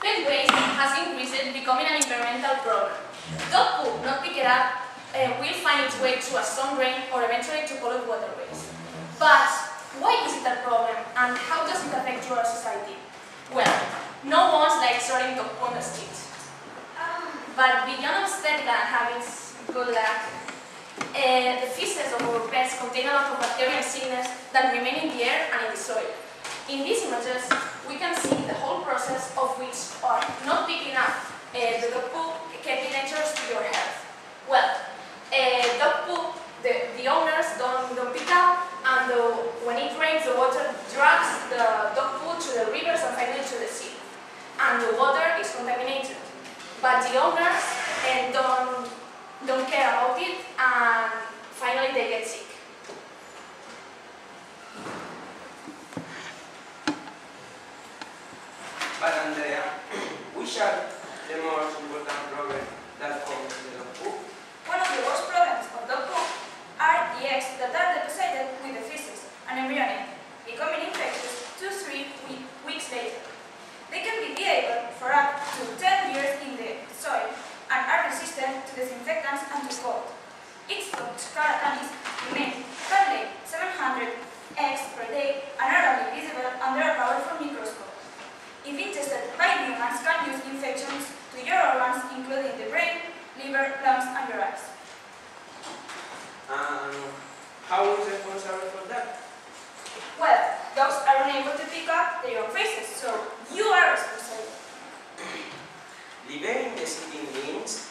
Pet waste has increased, becoming an environmental problem. Dog poop, not picked up, will find its way to a storm drain or eventually to polluted waterways. But why is it a problem, and how does it affect your society? Well, no one likes throwing dog poo on the street. But beyond aesthetic and habits, good luck. The feces of our pets contain a lot of bacteria and sickness that remain in the air and in the soil. In these images, we can see the whole process of which are not picking up the dog poo can be dangerous to your health. Well, dog poo, the owners don't pick up, and when it rains, the water drags the dog poo to the rivers and finally to the sea. And the water is contaminated. But the owners don't care about it, and finally they get sick. But Andrea, which are the most important problems that come with the dog poo? One of the worst problems of dog poo are the eggs that are deposited with the feces and embryo, becoming infectious 2-3 weeks later. They can be viable for up to 10 years in the soil and are resistant to disinfectants and to cold. Its canis remain can lay 700 eggs per day and are only visible under a powerful microscope. If ingested by humans, can use infections to your organs, including the brain, liver, lungs, and your eyes. How is responsible for that? Well, dogs are unable to pick up their own faces, so you are responsible. Living in the city means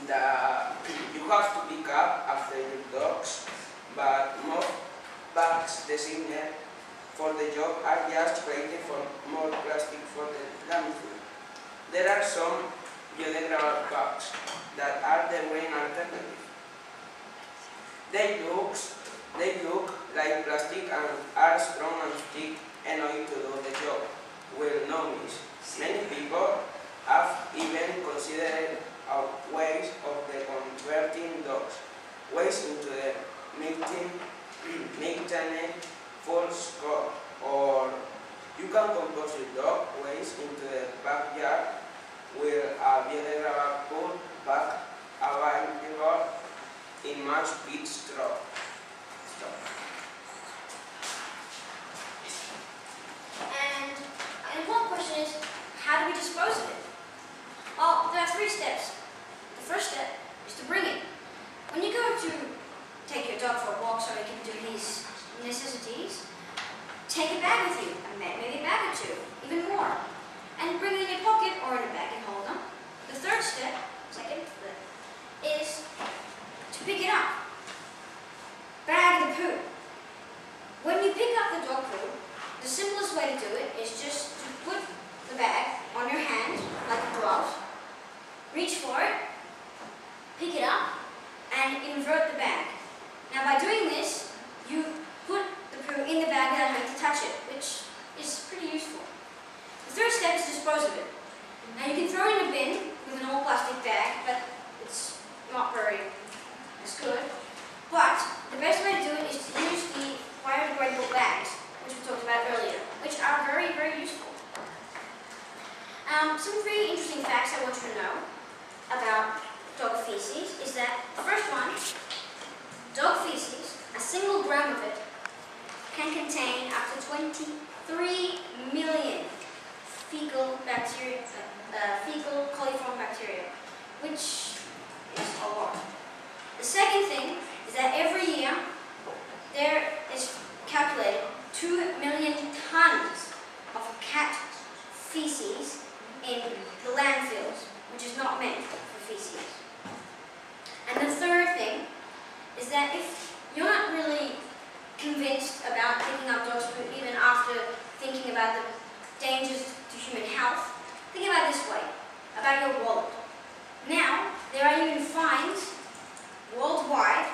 that you have to pick up after your dogs, but most bags designated for the job are just created for more plastic for the landfill. There are some biodegradable bags that are the main alternative. They look like plastic and are strong and thick enough to do the job with no mess. Many people have even considered ways of converting dogs waste into the maintenance false crop, or you can compost your dog waste into the backyard with a biodegradable pool bag available in much peat straw. And one question is, how do we dispose of it? Well, there are 3 steps. The first step is to bring it. When you go to take your dog for a walk so he can do his necessities, take a bag with you, maybe a bag or 2, even more, and bring it in your pocket or in a bag and hold them. The third step, is to pick it up. Bag the poo. When you pick up the dog poo, the simplest way to do it is just to put the bag on your hand, like a glove, reach for it, pick it up, and invert the bag. Now by doing this, you put the poo in the bag without having to touch it, which is pretty useful. The third step is to dispose of it. Now you can throw it in a bin with an old plastic bag, but it's not very good. But the best way to do it is to use the biodegradable bags, which we talked about earlier, which are very, very useful. Some really interesting facts I want you to know about dog feces is that the first one, dog feces, a single gram of it, can contain up to 23 million fecal coliform bacteria, which is a lot. The second thing is that every year there is calculated 2 million tons of cat feces in the landfills, which is not meant for feces. And the third thing is that if you're not really convinced about picking up dog's poo even after thinking about the dangers to human health, think about it this way, about your wallet. Now, there are even fines worldwide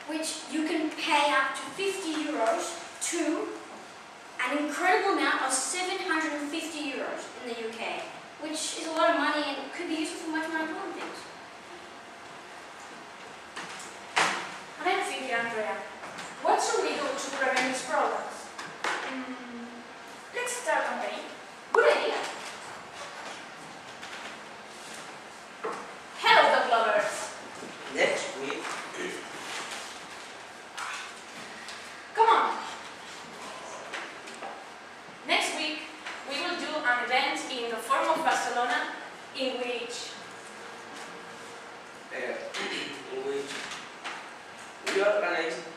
which you can pay up to 50 euros to an incredible amount of 750 euros in the UK, which is a lot of money and could be useful for much more important things. And I'm thinking, Andrea, what should we do to prevent these problems? Let's start on me. Good idea. in which we organize